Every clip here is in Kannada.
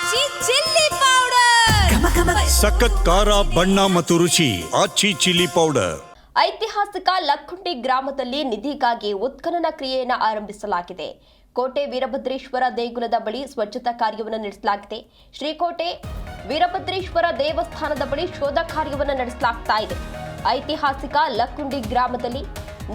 ಆಚಿ ಚಿಲ್ಲಿ ಪೌಡರ್ ಸಖತ್ ಖಾರ ಬಣ್ಣ ಮತ್ತು ರುಚಿ ಆಚಿ ಚಿಲ್ಲಿ ಪೌಡರ್. ಐತಿಹಾಸಿಕ ಲಕ್ಕುಂಡಿ ಗ್ರಾಮದಲ್ಲಿ ನಿಧಿಗಾಗಿ ಉತ್ಖನನ ಕ್ರಿಯೆಯನ್ನು ಆರಂಭಿಸಲಾಗಿದೆ. ಕೋಟೆ ವೀರಭದ್ರೇಶ್ವರ ದೇಗುಲದ ಬಳಿ ಸ್ವಚ್ಛತಾ ಕಾರ್ಯವನ್ನು ನಡೆಸಲಾಗಿದೆ. ಶ್ರೀಕೋಟೆ ವೀರಭದ್ರೇಶ್ವರ ದೇವಸ್ಥಾನದ ಬಳಿ ಶೋಧ ಕಾರ್ಯವನ್ನು ನಡೆಸಲಾಗ್ತಾ ಇದೆ. ಐತಿಹಾಸಿಕ ಲಕ್ಕುಂಡಿ ಗ್ರಾಮದಲ್ಲಿ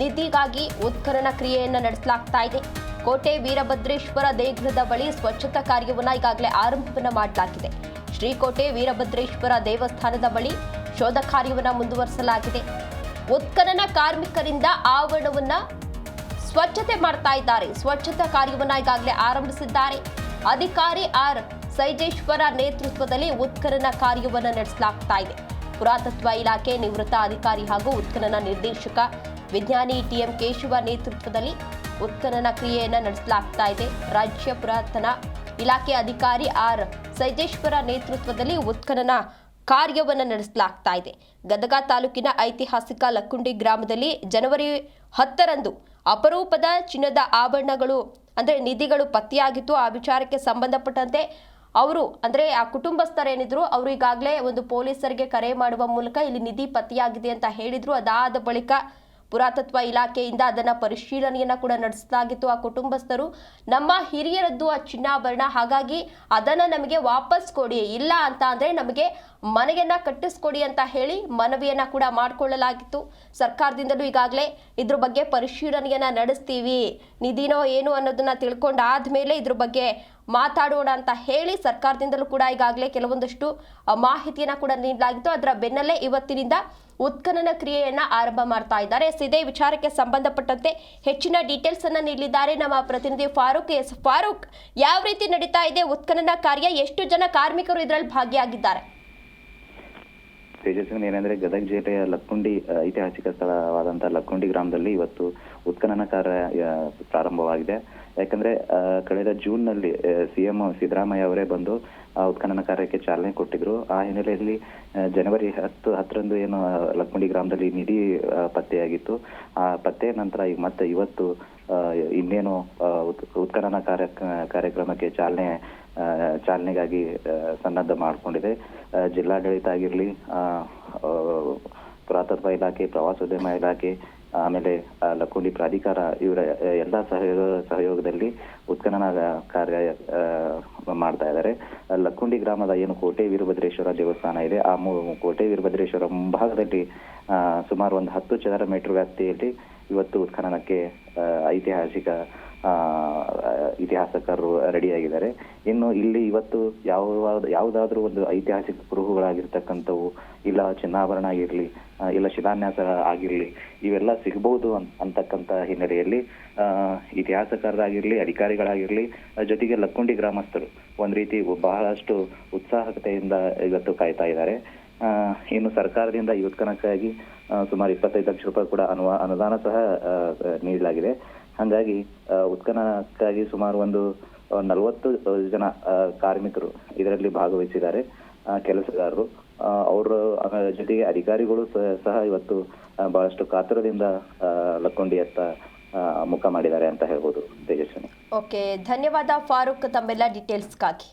ನಿಧಿಗಾಗಿ ಉತ್ಖನನ ಕ್ರಿಯೆಯನ್ನು ನಡೆಸಲಾಗ್ತಾ ಇದೆ. ಕೋಟೆ ವೀರಭದ್ರೇಶ್ವರ ದೇಗುಲದ ಬಳಿ ಸ್ವಚ್ಛತಾ ಕಾರ್ಯವನ್ನು ಈಗಾಗಲೇ ಆರಂಭವನ್ನು ಮಾಡಲಾಗಿದೆ. ಶ್ರೀಕೋಟೆ ವೀರಭದ್ರೇಶ್ವರ ದೇವಸ್ಥಾನದ ಬಳಿ ಶೋಧ ಕಾರ್ಯವನ್ನು ಮುಂದುವರಿಸಲಾಗಿದೆ. ಉತ್ಖನನ ಕಾರ್ಮಿಕರಿಂದ ಆವರಣವನ್ನ ಸ್ವಚ್ಛತೆ ಮಾಡ್ತಾ ಇದ್ದಾರೆ. ಸ್ವಚ್ಛತಾ ಕಾರ್ಯವನ್ನ ಈಗಾಗಲೇ ಆರಂಭಿಸಿದ್ದಾರೆ. ಅಧಿಕಾರಿ ಆರ್ ಸೈಜೇಶ್ವರ ನೇತೃತ್ವದಲ್ಲಿ ಉತ್ಖನನ ಕಾರ್ಯವನ್ನು ನಡೆಸಲಾಗ್ತಾ ಇದೆ. ಪುರಾತತ್ವ ಇಲಾಖೆ ನಿವೃತ್ತ ಅಧಿಕಾರಿ ಹಾಗೂ ಉತ್ಖನನ ನಿರ್ದೇಶಕ ವಿಜ್ಞಾನಿ ಟಿಎಂ ಕೇಶವ ನೇತೃತ್ವದಲ್ಲಿ ಉತ್ಖನನ ಕ್ರಿಯೆಯನ್ನು ನಡೆಸಲಾಗ್ತಾ ಇದೆ. ರಾಜ್ಯ ಪುರಾತನ ಇಲಾಖೆ ಅಧಿಕಾರಿ ಆರ್ ಸೈಜೇಶ್ವರ ನೇತೃತ್ವದಲ್ಲಿ ಉತ್ಖನನ ಕಾರ್ಯವನ್ನು ನಡೆಸಲಾಗ್ತಾ ಇದೆ. ಗದಗ ತಾಲೂಕಿನ ಐತಿಹಾಸಿಕ ಲಕ್ಕುಂಡಿ ಗ್ರಾಮದಲ್ಲಿ ಜನವರಿ 10ರಂದು ಅಪರೂಪದ ಚಿನ್ನದ ಆಭರಣಗಳು ನಿಧಿಗಳು ಪತ್ತೆಯಾಗಿತ್ತು. ಆ ವಿಚಾರಕ್ಕೆ ಸಂಬಂಧಪಟ್ಟಂತೆ ಅವರು ಆ ಕುಟುಂಬಸ್ಥರೇನಿದ್ರು ಅವರು ಈಗಾಗಲೇ ಒಂದು ಪೊಲೀಸರಿಗೆ ಕರೆ ಮಾಡುವ ಮೂಲಕ ಇಲ್ಲಿ ನಿಧಿ ಪತ್ತೆಯಾಗಿದೆ ಅಂತ ಹೇಳಿದ್ರು. ಅದಾದ ಬಳಿಕ ಪುರಾತತ್ವ ಇಲಾಖೆಯಿಂದ ಅದನ್ನ ಪರಿಶೀಲನೆಯನ್ನ ಕೂಡ ನಡೆಸಲಾಗಿತ್ತು. ಆ ಕುಟುಂಬಸ್ಥರು ನಮ್ಮ ಹಿರಿಯರದ್ದು ಆ ಚಿನ್ನಾಭರಣ, ಹಾಗಾಗಿ ಅದನ್ನ ನಮಗೆ ವಾಪಸ್ ಕೊಡಿ, ಇಲ್ಲ ಅಂತ ಅಂದ್ರೆ ನಮಗೆ ಮನೆಯನ್ನ ಕಟ್ಟಿಸ್ಕೊಡಿ ಅಂತ ಹೇಳಿ ಮನವಿಯನ್ನ ಕೂಡ ಮಾಡಿಕೊಳ್ಳಲಾಗಿತ್ತು. ಸರ್ಕಾರದಿಂದಲೂ ಈಗಾಗಲೇ ಇದ್ರ ಬಗ್ಗೆ ಪರಿಶೀಲನೆಯನ್ನ ನಡೆಸ್ತೀವಿ, ನಿಧಿನೋ ಏನು ಅನ್ನೋದನ್ನ ತಿಳ್ಕೊಂಡಾದ್ಮೇಲೆ ಇದ್ರ ಬಗ್ಗೆ ಮಾತಾಡೋಣ ಅಂತ ಹೇಳಿ ಸರ್ಕಾರದಿಂದಲೂ ಕೂಡ ಈಗಾಗಲೇ ಕೆಲವೊಂದಷ್ಟು ಮಾಹಿತಿಯನ್ನ ಕೂಡ ನೀಡಲಾಗಿತ್ತು. ಅದರ ಬೆನ್ನಲ್ಲೇ ಇವತ್ತಿನಿಂದ ಉತ್ಖನನ ಕ್ರಿಯೆಯನ್ನ ಆರಂಭ ಮಾಡ್ತಾ ಇದ್ದಾರೆ. ಇದೇ ವಿಚಾರಕ್ಕೆ ಸಂಬಂಧಪಟ್ಟಂತೆ ಹೆಚ್ಚಿನ ಡೀಟೇಲ್ಸ್ ಅನ್ನ ನೀಡಿದ್ದಾರೆ ನಮ್ಮ ಪ್ರತಿನಿಧಿ ಫಾರೂಕ್. ಫಾರೂಕ್, ಯಾವ ರೀತಿ ನಡೀತಾ ಇದೆ ಉತ್ಖನನ ಕಾರ್ಯ? ಎಷ್ಟು ಜನ ಕಾರ್ಮಿಕರು ಇದರಲ್ಲಿ ಭಾಗಿಯಾಗಿದ್ದಾರೆ? ತೇಜಸ್ವಿನಿ, ಏನಂದ್ರೆ ಗದಗ ಜಿಲ್ಲೆಯ ಲಕ್ಕುಂಡಿ ಐತಿಹಾಸಿಕ ಸ್ಥಳವಾದಂತಹ ಲಕ್ಕುಂಡಿ ಗ್ರಾಮದಲ್ಲಿ ಇವತ್ತು ಉತ್ಖನನ ಕಾರ್ಯ ಪ್ರಾರಂಭವಾಗಿದೆ. ಯಾಕಂದ್ರೆ ಕಳೆದ ಜೂನ್ ನಲ್ಲಿ ಸಿಎಂ ಸಿದ್ದರಾಮಯ್ಯ ಅವರೇ ಬಂದು ಉತ್ಖನನ ಕಾರ್ಯಕ್ಕೆ ಚಾಲನೆ ಕೊಟ್ಟಿದ್ರು. ಆ ಹಿನ್ನೆಲೆಯಲ್ಲಿ ಜನವರಿ 10ರಂದು ಏನು ಲಕ್ಕುಂಡಿ ಗ್ರಾಮದಲ್ಲಿ ನಿಧಿ ಪತ್ತೆಯಾಗಿತ್ತು. ಆ ಪತ್ತೆ ನಂತರ ಈಗ ಮತ್ತೆ ಇವತ್ತು ಇನ್ನೇನು ಉತ್ಖನನ ಕಾರ್ಯಕ್ರಮಕ್ಕೆ ಚಾಲನೆಗಾಗಿ ಸನ್ನದ್ಧ ಮಾಡಿಕೊಂಡಿದೆ. ಜಿಲ್ಲಾಡಳಿತ ಆಗಿರ್ಲಿ, ಪುರಾತತ್ವ ಇಲಾಖೆ, ಪ್ರವಾಸೋದ್ಯಮ ಇಲಾಖೆ, ಆಮೇಲೆ ಲಕ್ಕುಂಡಿ ಪ್ರಾಧಿಕಾರ, ಇವರ ಎಲ್ಲ ಸಹಯೋಗದಲ್ಲಿ ಉತ್ಖನನ ಕಾರ್ಯ ಮಾಡ್ತಾ ಇದ್ದಾರೆ. ಲಕ್ಕುಂಡಿ ಗ್ರಾಮದ ಏನು ಕೋಟೆ ವೀರಭದ್ರೇಶ್ವರ ದೇವಸ್ಥಾನ ಇದೆ, ಆ ಕೋಟೆ ವೀರಭದ್ರೇಶ್ವರ ಮುಂಭಾಗದಲ್ಲಿ ಸುಮಾರು ಒಂದು 10 ಚದರ ಮೀಟರ್ ವ್ಯಾಪ್ತಿಯಲ್ಲಿ ಇವತ್ತು ಉತ್ಖನನಕ್ಕೆ ಇತಿಹಾಸಕಾರರು ರೆಡಿಯಾಗಿದ್ದಾರೆ. ಇನ್ನು ಇಲ್ಲಿ ಇವತ್ತು ಯಾವುದಾದ್ರೂ ಒಂದು ಐತಿಹಾಸಿಕ ಕುರುಹುಗಳಾಗಿರ್ತಕ್ಕಂಥವು, ಇಲ್ಲ ಚಿನ್ನಾಭರಣ ಆಗಿರ್ಲಿ, ಇಲ್ಲ ಶಿಲಾನ್ಯಾಸ ಆಗಿರ್ಲಿ, ಇವೆಲ್ಲ ಸಿಗಬಹುದು ಅಂತಕ್ಕಂಥ ಹಿನ್ನೆಲೆಯಲ್ಲಿ ಇತಿಹಾಸಕಾರರಾಗಿರ್ಲಿ, ಅಧಿಕಾರಿಗಳಾಗಿರ್ಲಿ, ಜೊತೆಗೆ ಲಕ್ಕುಂಡಿ ಗ್ರಾಮಸ್ಥರು ಒಂದ್ ರೀತಿ ಬಹಳಷ್ಟು ಉತ್ಸಾಹಕತೆಯಿಂದ ಇವತ್ತು ಕಾಯ್ತಾ ಇದ್ದಾರೆ. ಇನ್ನು ಸರ್ಕಾರದಿಂದ ಈ ಉತ್ಖನನಕ್ಕಾಗಿ ಸುಮಾರು 25 ಲಕ್ಷ ರೂಪಾಯಿ ಕೂಡ ಅನುದಾನ ಸಹ ನೀಡಲಾಗಿದೆ. ಹಾಗಾಗಿ ಉತ್ಖನನಕ್ಕಾಗಿ ಸುಮಾರು ಒಂದು 40 ಜನ ಕಾರ್ಮಿಕರು ಇದರಲ್ಲಿ ಭಾಗವಹಿಸಿದ್ದಾರೆ, ಕೆಲಸಗಾರರು. ಅವರು ಜೊತೆಗೆ ಅಧಿಕಾರಿಗಳು ಸಹ ಇವತ್ತು ಬಹಳಷ್ಟು ಕಾತುರದಿಂದ ಲಕ್ಕುಂಡಿಯತ್ತ ಮುಖ ಮಾಡಿದ್ದಾರೆ ಅಂತ ಹೇಳ್ಬೋದು. ತೇಜಸ್ವಿನಿ. ಓಕೆ, ಧನ್ಯವಾದ ಫಾರೂಕ್ ತಮ್ಮೆಲ್ಲ ಡೀಟೇಲ್ಸ್ಗಾಗಿ.